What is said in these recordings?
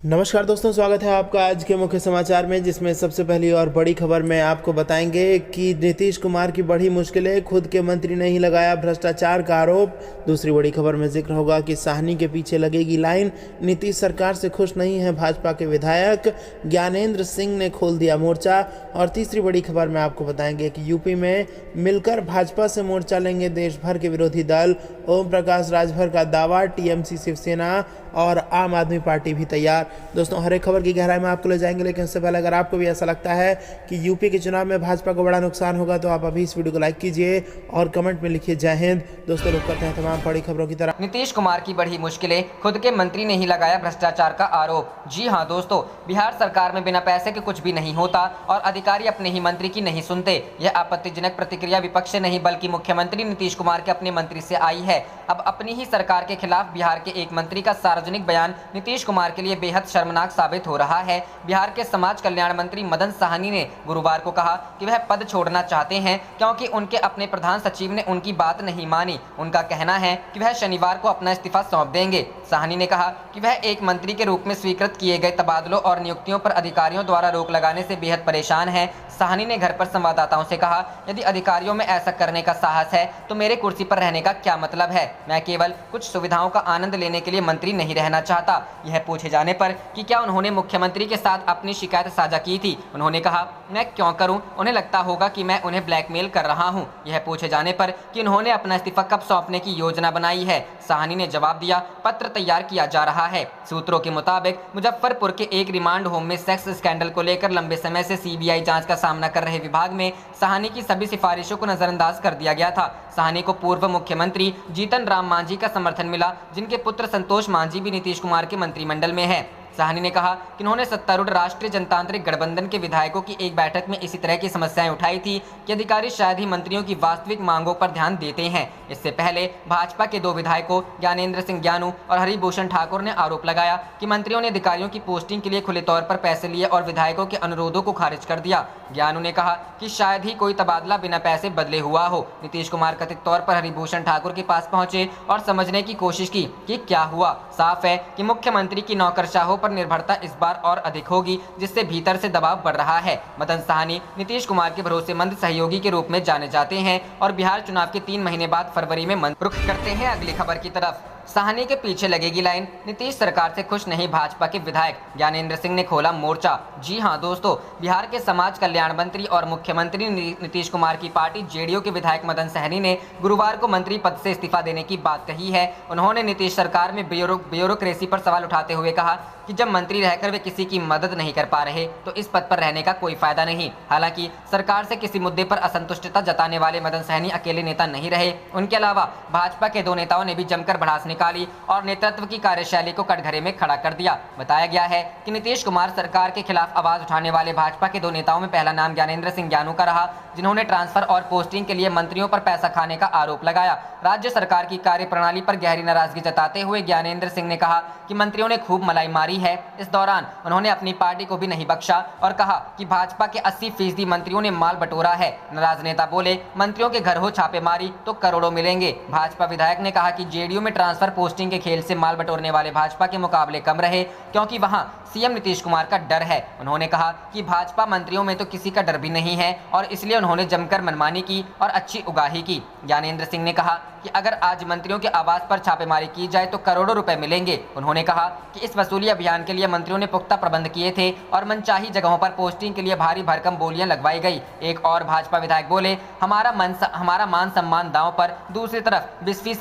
नमस्कार दोस्तों, स्वागत है आपका आज के मुख्य समाचार में, जिसमें सबसे पहली और बड़ी खबर में आपको बताएंगे कि नीतीश कुमार की बड़ी मुश्किलें, खुद के मंत्री ने ही लगाया भ्रष्टाचार का आरोप। दूसरी बड़ी खबर में जिक्र होगा कि साहनी के पीछे लगेगी लाइन, नीतीश सरकार से खुश नहीं है भाजपा के विधायक, ज्ञानेंद्र सिंह ने खोल दिया मोर्चा। और तीसरी बड़ी खबर में आपको बताएंगे कि यूपी में मिलकर भाजपा से मोर्चा लेंगे देश भर के विरोधी दल, ओम प्रकाश राजभर का दावा, टीएमसी, शिवसेना और आम आदमी पार्टी भी तैयार। दोस्तों, हर एक खबर की गहराई में आपको ले जाएंगे, लेकिन उससे पहले अगर आपको भी ऐसा लगता है कि यूपी के चुनाव में भाजपा को बड़ा नुकसान होगा तो आप अभी इस वीडियो को लाइक कीजिए और कमेंट में लिखिए जय हिंद। दोस्तों, रुक करते हैं तमाम बड़ी खबरों की तरफ। नीतीश कुमार की बढ़ी मुश्किलें, खुद के मंत्री ने ही लगाया भ्रष्टाचार का आरोप। जी हां दोस्तों, बिहार सरकार में बिना पैसे के कुछ भी नहीं होता और अधिकारी अपने ही मंत्री की नहीं सुनते। यह आपत्तिजनक प्रतिक्रिया विपक्ष से नहीं बल्कि मुख्यमंत्री नीतीश कुमार के अपने मंत्री से आई है। अब अपनी ही सरकार के खिलाफ बिहार के एक मंत्री का सार्वजनिक बयान नीतीश कुमार के लिए बेहद शर्मनाक साबित हो रहा है। बिहार के समाज कल्याण मंत्री मदन साहनी ने गुरुवार को कहा कि वह पद छोड़ना चाहते हैं क्योंकि उनके अपने प्रधान सचिव ने उनकी बात नहीं मानी। उनका कहना है कि वह शनिवार को अपना इस्तीफा सौंप देंगे। साहनी ने कहा कि वह एक मंत्री के रूप में स्वीकृत किए गए तबादलों और नियुक्तियों पर अधिकारियों द्वारा रोक लगाने से बेहद परेशान हैं। साहनी ने घर पर संवाददाताओं से कहा, यदि अधिकारियों में ऐसा करने का साहस है तो मेरे कुर्सी पर रहने का क्या मतलब है? मैं केवल कुछ सुविधाओं का आनंद लेने के लिए मंत्री नहीं रहना चाहता। यह पूछे जाने पर कि क्या उन्होंने मुख्यमंत्री के साथ अपनी शिकायत साझा की थी, उन्होंने कहा, मैं क्यों करूं? उन्हें लगता होगा कि मैं उन्हें ब्लैकमेल कर रहा हूं। यह पूछे जाने पर कि उन्होंने अपना इस्तीफा कब सौंपने की योजना बनाई है, साहनी ने जवाब दिया, पत्र तैयार किया जा रहा है। सूत्रों के मुताबिक मुजफ्फरपुर के एक रिमांड होम में सेक्स स्कैंडल को लेकर लंबे समय से सीबीआई जांच का सामना कर रहे विभाग में साहनी की सभी सिफारिशों को नजरअंदाज कर दिया गया था। साहनी को पूर्व मुख्यमंत्री जीतन राम मांझी का समर्थन मिला, जिनके पुत्र संतोष मांझी भी नीतीश कुमार के मंत्रिमंडल में है। साहनी ने कहा कि उन्होंने सत्तारूढ़ राष्ट्रीय जनतांत्रिक गठबंधन के विधायकों की एक बैठक में इसी तरह की समस्याएं उठाई थी कि अधिकारी शायद ही मंत्रियों की वास्तविक मांगों पर ध्यान देते हैं। इससे पहले भाजपा के दो विधायकों ज्ञानेंद्र सिंह ज्ञानू और हरिभूषण ठाकुर ने आरोप लगाया कि मंत्रियों ने अधिकारियों की पोस्टिंग के लिए खुले तौर पर पैसे लिए और विधायकों के अनुरोधों को खारिज कर दिया। ज्ञानू ने कहा कि शायद ही कोई तबादला बिना पैसे बदले हुआ हो। नीतीश कुमार कथित तौर पर हरिभूषण ठाकुर के पास पहुंचे और समझने की कोशिश की कि क्या हुआ। साफ है कि मुख्यमंत्री की नौकरशाहों पर निर्भरता इस बार और अधिक होगी, जिससे भीतर से दबाव बढ़ रहा है। मदन साहनी नीतीश कुमार के भरोसेमंद सहयोगी के रूप में जाने जाते हैं और बिहार चुनाव के 3 महीने बाद फरवरी में रुख करते हैं अगली खबर की तरफ। साहनी के पीछे लगेगी लाइन, नीतीश सरकार से खुश नहीं भाजपा के विधायक, ज्ञानेंद्र सिंह ने खोला मोर्चा। जी हां दोस्तों, बिहार के समाज कल्याण मंत्री और मुख्यमंत्री नीतीश कुमार की पार्टी जेडीयू के विधायक मदन साहनी ने गुरुवार को मंत्री पद से इस्तीफा देने की बात कही है। उन्होंने नीतीश सरकार में ब्यूरोक्रेसी पर सवाल उठाते हुए कहा कि जब मंत्री रहकर वे किसी की मदद नहीं कर पा रहे तो इस पद पर रहने का कोई फायदा नहीं। हालांकि सरकार से किसी मुद्दे पर असंतुष्टता जताने वाले मदन साहनी अकेले नेता नहीं रहे। उनके अलावा भाजपा के दो नेताओं ने भी जमकर भड़ास निकाली और नेतृत्व की कार्यशैली को कटघरे में खड़ा कर दिया। बताया गया है कि नीतीश कुमार सरकार के खिलाफ आवाज उठाने वाले भाजपा के दो नेताओं में पहला नाम ज्ञानेंद्र सिंह ज्ञानू का रहा, जिन्होंने ट्रांसफर और पोस्टिंग के लिए मंत्रियों पर पैसा खाने का आरोप लगाया। राज्य सरकार की कार्यप्रणाली पर गहरी नाराजगी जताते हुए ज्ञानेंद्र सिंह ने कहा कि मंत्रियों ने खूब मलाई मारी है। इस दौरान उन्होंने अपनी पार्टी को भी नहीं बख्शा और कहा कि भाजपा के 80% मंत्रियों ने माल बटोरा है। नाराज नेता बोले, मंत्रियों के घर हो छापेमारी तो करोड़ों मिलेंगे। भाजपा विधायक ने कहा कि जेडीयू में ट्रांसफर पोस्टिंग के खेल से माल बटोरने वाले भाजपा के मुकाबले कम रहे, क्योंकि वहां सीएम नीतीश कुमार का डर है। उन्होंने कहा कि भाजपा मंत्रियों में तो किसी का डर भी नहीं है और इसलिए उन्होंने जमकर मनमानी की और अच्छी उगाही की। ज्ञानेंद्र सिंह ने कहा कि अगर आज मंत्रियों के आवास पर छापेमारी की जाए तो करोड़ों रुपए मिलेंगे। उन्होंने कहा कि इस वसूली अभियान के लिए मंत्रियों ने पुख्ता प्रबंध किए थे और मनचाही जगहों पर पोस्टिंग के लिए भारी भरकम बोलियां लगवाई गई। एक और भाजपा विधायक बोले, हमारा मान सम्मान दांव पर। दूसरी तरफ बिस्फी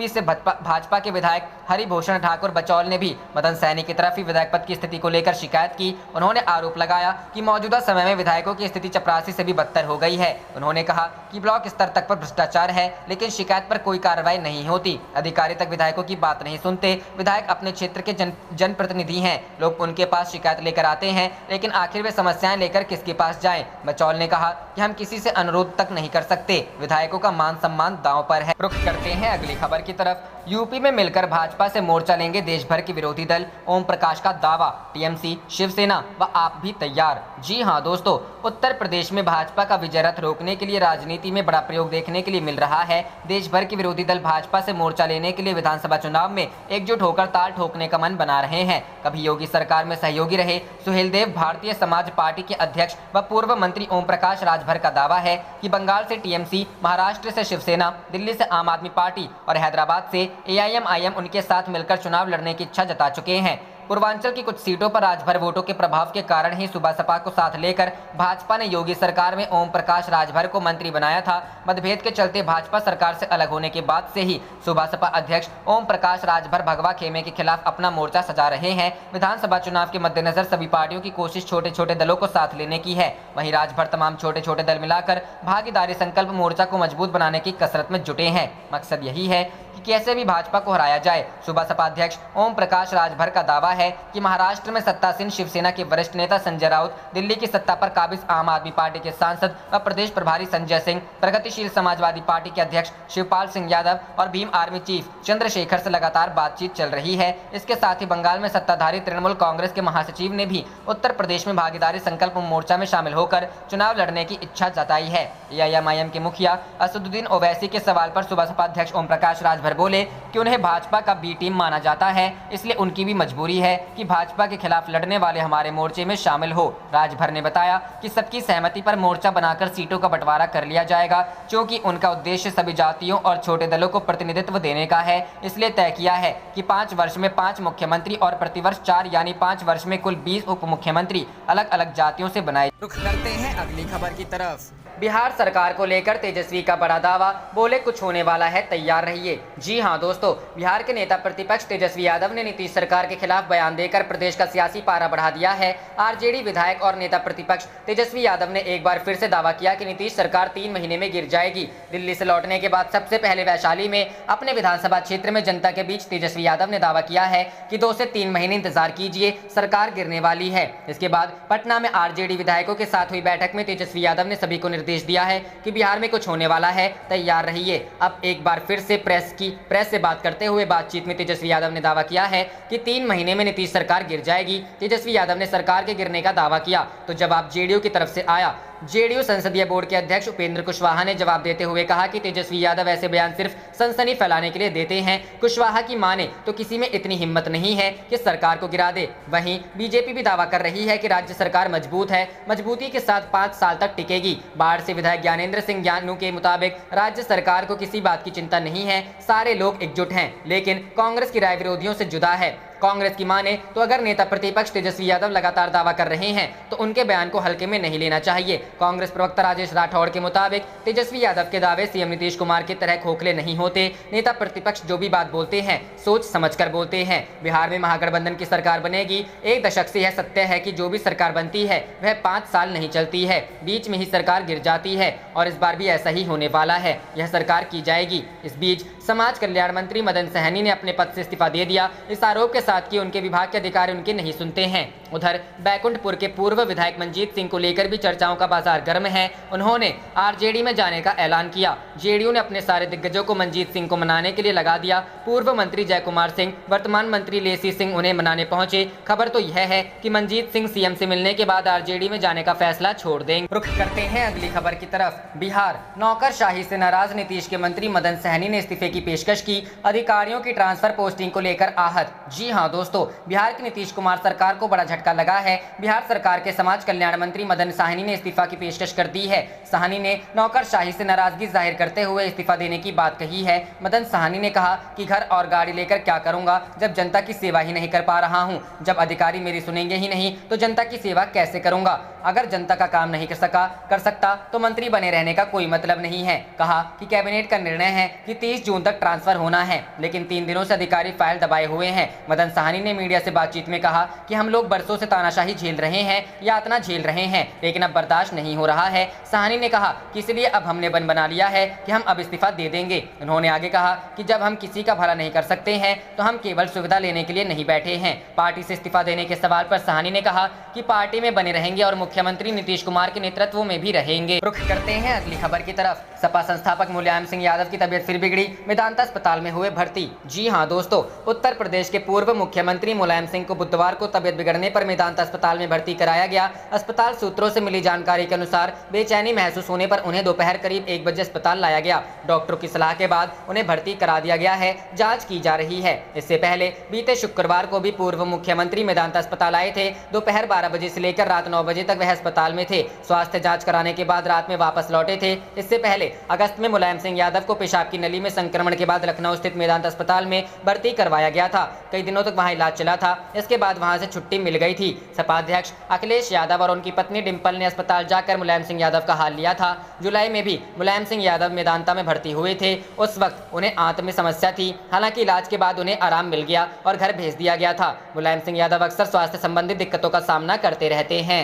से भाजपा के विधायक हरिभूषण ठाकुर बचौल ने भी मदन साहनी की तरफ ही विधायक पद की स्थिति को लेकर शिकायत की। उन्होंने आरोप लगाया कि मौजूदा समय में विधायकों की स्थिति चपरासी से भी बदतर हो गई है। उन्होंने कहा कि ब्लॉक स्तर तक पर भ्रष्टाचार है, लेकिन शिकायत पर कोई कार्रवाई नहीं होती। अधिकारी तक विधायकों की बात नहीं सुनते। विधायक अपने क्षेत्र के जनप्रतिनिधि हैं, लोग उनके पास शिकायत लेकर आते हैं, लेकिन आखिर वे समस्याएं लेकर किसके पास जाएं? बचौल ने कहा कि हम किसी से अनुरोध तक नहीं कर सकते, विधायकों का मान सम्मान दांव पर है। रुख करते हैं अगली खबर की तरफ। यूपी में मिलकर भाजपा से मोर्चा लेंगे देश भर के विरोधी दल, ओम प्रकाश का दावा, टीएमसी, शिवसेना व आप भी तैयार। जी हां दोस्तों, उत्तर प्रदेश में भाजपा का विजय रथ रोकने के लिए राजनीति में बड़ा प्रयोग देखने के लिए मिल रहा है। देश भर के विरोधी दल भाजपा से मोर्चा लेने के लिए विधानसभा चुनाव में एकजुट होकर ताल ठोकने का मन बना रहे हैं। कभी योगी सरकार में सहयोगी रहे सुहेलदेव भारतीय समाज पार्टी के अध्यक्ष व पूर्व मंत्री ओम प्रकाश राजभर का दावा है कि बंगाल से टीएमसी, महाराष्ट्र से शिवसेना, दिल्ली से आम आदमी पार्टी और हैदराबाद से एआईएमआईएम उनके साथ मिलकर चुनाव लड़ने की इच्छा जता चुके हैं। पूर्वांचल की कुछ सीटों पर राजभर वोटों के प्रभाव के कारण ही सुबह सपा को साथ लेकर भाजपा ने योगी सरकार में ओम प्रकाश राजभर को मंत्री बनाया था। मतभेद के चलते भाजपा सरकार से अलग होने के बाद से ही सुबह सपा अध्यक्ष ओम प्रकाश राजभर भगवा खेमे के खिलाफ अपना मोर्चा सजा रहे हैं। विधानसभा चुनाव के मद्देनजर सभी पार्टियों की कोशिश छोटे छोटे दलों को साथ लेने की है। वहीं राजभर तमाम छोटे छोटे दल मिलाकर भागीदारी संकल्प मोर्चा को मजबूत बनाने की कसरत में जुटे हैं। मकसद यही है कि कैसे भी भाजपा को हराया जाए। सुबह सपा अध्यक्ष ओम प्रकाश राजभर का दावा है कि महाराष्ट्र में सत्तासीन शिवसेना के वरिष्ठ नेता संजय राउत, दिल्ली की सत्ता पर काबिज आम आदमी पार्टी के सांसद व प्रदेश प्रभारी संजय सिंह, प्रगतिशील समाजवादी पार्टी के अध्यक्ष शिवपाल सिंह यादव और भीम आर्मी चीफ चंद्रशेखर से लगातार बातचीत चल रही है। इसके साथ ही बंगाल में सत्ताधारी तृणमूल कांग्रेस के महासचिव ने भी उत्तर प्रदेश में भागीदारी संकल्प मोर्चा में शामिल होकर चुनाव लड़ने की इच्छा जताई है। एआईएमआईएम के मुखिया असदुद्दीन ओवैसी के सवाल पर सुबह सपा अध्यक्ष ओम प्रकाश राजभर बोले कि उन्हें भाजपा का बी टीम माना जाता है, इसलिए उनकी भी मजबूरी है कि भाजपा के खिलाफ लड़ने वाले हमारे मोर्चे में शामिल हो। राजभर ने बताया कि सबकी सहमति पर मोर्चा बनाकर सीटों का बंटवारा कर लिया जाएगा, क्योंकि उनका उद्देश्य सभी जातियों और छोटे दलों को प्रतिनिधित्व देने का है। इसलिए तय किया है कि 5 वर्ष में 5 मुख्यमंत्री और प्रतिवर्ष 4 यानी 5 वर्ष में कुल 20 उप मुख्यमंत्री अलग अलग जातियों से बनाए। रुख करते हैं अगली खबर की तरफ। बिहार सरकार को लेकर तेजस्वी का बड़ा दावा, बोले कुछ होने वाला है, तैयार रहिए। जी हां दोस्तों, बिहार के नेता प्रतिपक्ष तेजस्वी यादव ने नीतीश सरकार के खिलाफ बयान देकर प्रदेश का सियासी पारा बढ़ा दिया है। आरजेडी विधायक और नेता प्रतिपक्ष तेजस्वी यादव ने एक बार फिर से दावा किया कि नीतीश सरकार 3 महीने में गिर जाएगी। दिल्ली से लौटने के बाद सबसे पहले वैशाली में अपने विधानसभा क्षेत्र में जनता के बीच तेजस्वी यादव ने दावा किया है कि 2 से 3 महीने इंतजार कीजिए, सरकार गिरने वाली है। इसके बाद पटना में आरजेडी विधायकों के साथ हुई बैठक में तेजस्वी यादव ने सभी को निर्देश दिया है कि बिहार में कुछ होने वाला है, तैयार रहिए। अब एक बार फिर से प्रेस से बात करते हुए बातचीत में तेजस्वी यादव ने दावा किया है कि 3 महीने में नीतीश सरकार गिर जाएगी। तेजस्वी यादव ने सरकार के गिरने का दावा किया तो जवाब जेडीयू की तरफ से आया। जेडीयू संसदीय बोर्ड के अध्यक्ष उपेंद्र कुशवाहा ने जवाब देते हुए कहा कि तेजस्वी यादव ऐसे बयान सिर्फ सनसनी फैलाने के लिए देते हैं। कुशवाहा की माने तो किसी में इतनी हिम्मत नहीं है कि सरकार को गिरा दे। वहीं बीजेपी भी दावा कर रही है कि राज्य सरकार मजबूत है, मजबूती के साथ 5 साल तक टिकेगी। बाढ़ से विधायक ज्ञानेंद्र सिंह ज्ञानू के मुताबिक राज्य सरकार को किसी बात की चिंता नहीं है, सारे लोग एकजुट हैं, लेकिन कांग्रेस की राय विरोधियों से जुदा है। कांग्रेस की माने तो अगर नेता प्रतिपक्ष तेजस्वी यादव लगातार दावा कर रहे हैं तो उनके बयान को हल्के में नहीं लेना चाहिए। कांग्रेस प्रवक्ता राजेश राठौड़ के मुताबिक तेजस्वी यादव के दावे सीएम नीतीश कुमार की तरह खोखले नहीं होते। नेता प्रतिपक्ष जो भी बात बोलते हैं सोच समझकर बोलते हैं। बिहार में महागठबंधन की सरकार बनेगी। 1 दशक से यह सत्य है कि जो भी सरकार बनती है वह 5 साल नहीं चलती है, बीच में ही सरकार गिर जाती है और इस बार भी ऐसा ही होने वाला है। यह सरकार की जाएगी। इस बीच समाज कल्याण मंत्री मदन सहनी ने अपने पद से इस्तीफा दे दिया, इस आरोप के साथ कि उनके विभाग के अधिकारी उनके नहीं सुनते हैं। उधर बैकुंठपुर के पूर्व विधायक मंजीत सिंह को लेकर भी चर्चाओं का बाजार गर्म है। उन्होंने आरजेडी में जाने का ऐलान किया। जेडीयू ने अपने सारे दिग्गजों को मंजीत सिंह को मनाने के लिए लगा दिया। पूर्व मंत्री जयकुमार सिंह, वर्तमान मंत्री लेसी सिंह उन्हें मनाने पहुंचे। खबर तो यह है कि मंजीत सिंह सीएम से मिलने के बाद आरजेडी में जाने का फैसला छोड़ देंगे। रुख करते हैं अगली खबर की तरफ। बिहार नौकरशाही से नाराज नीतीश के मंत्री मदन सहनी ने इस्तीफे की पेशकश की। अधिकारियों की ट्रांसफर पोस्टिंग को लेकर आहत। जी हां दोस्तों, बिहार की नीतीश कुमार सरकार को बड़ा झटका लगा है। बिहार सरकार के समाज कल्याण मंत्री मदन साहनी ने इस्तीफा की पेशकश कर दी है। साहनी ने नौकरशाही से नाराजगी जाहिर करते हुए इस्तीफा देने की बात कही है। मदन साहनी ने कहा कि घर और गाड़ी लेकर क्या करूंगा जब जनता की सेवा ही नहीं कर पा रहा हूं। जब अधिकारी मेरी सुनेंगे ही नहीं तो जनता की सेवा कैसे करूंगा। अगर जनता का काम नहीं कर सकता तो मंत्री बने रहने का कोई मतलब नहीं है। कहा कि कैबिनेट का निर्णय है कि 30 जून तक ट्रांसफर होना है, लेकिन 3 दिनों से अधिकारी फाइल दबाए हुए हैं। मदन साहनी ने मीडिया से बातचीत में कहा कि हम लोग बरसों से तानाशाही झेल रहे हैं, यातना झेल रहे हैं, लेकिन अब बर्दाश्त नहीं हो रहा है। साहनी ने कहा कि इसलिए अब हमने बन बना लिया है कि हम अब इस्तीफा दे देंगे। उन्होंने आगे कहा कि जब हम किसी का भला नहीं कर सकते हैं तो हम केवल सुविधा लेने के लिए नहीं बैठे हैं। पार्टी से इस्तीफा देने के सवाल पर साहनी ने कहा कि पार्टी में बने रहेंगे और मुख्यमंत्री नीतीश कुमार के नेतृत्व में भी रहेंगे। रुख करते हैं अगली खबर की तरफ। सपा संस्थापक मुलायम सिंह यादव की तबीयत फिर बिगड़ी, मेदांता अस्पताल में हुए भर्ती। जी हां दोस्तों, उत्तर प्रदेश के पूर्व मुख्यमंत्री मुलायम सिंह को बुधवार को तबियत बिगड़ने पर मेदांता अस्पताल में भर्ती कराया गया। अस्पताल सूत्रों से मिली जानकारी के अनुसार बेचैनी महसूस होने पर उन्हें दोपहर करीब 1 बजे अस्पताल लाया गया। डॉक्टरों की सलाह के बाद उन्हें भर्ती करा दिया गया है, जांच की जा रही है। इससे पहले बीते शुक्रवार को भी पूर्व मुख्यमंत्री मेदांता अस्पताल आए थे। दोपहर 12 बजे से लेकर रात 9 बजे तक वह अस्पताल में थे। स्वास्थ्य जाँच कराने के बाद रात में वापस लौटे थे। इससे पहले अगस्त में मुलायम सिंह यादव को पेशाब की नली में संक्रमण के बाद लखनऊ स्थित मेदांता अस्पताल में भर्ती करवाया गया था। कई दिनों तक वहां इलाज चला था। इसके बाद वहां से छुट्टी मिल गई थी। सपा अध्यक्ष अखिलेश यादव और उनकी पत्नी डिंपल ने अस्पताल जाकर मुलायम सिंह यादव का हाल लिया था। जुलाई में भी मुलायम सिंह यादव मेदांता में भर्ती हुए थे। उस वक्त उन्हें आंत में समस्या थी। हालांकि इलाज के बाद उन्हें आराम मिल गया और घर भेज दिया गया था। मुलायम सिंह यादव अक्सर स्वास्थ्य संबंधी दिक्कतों का सामना करते रहते हैं।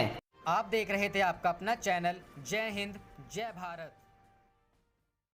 आप देख रहे थे आपका अपना चैनल जय हिंद जय भारत।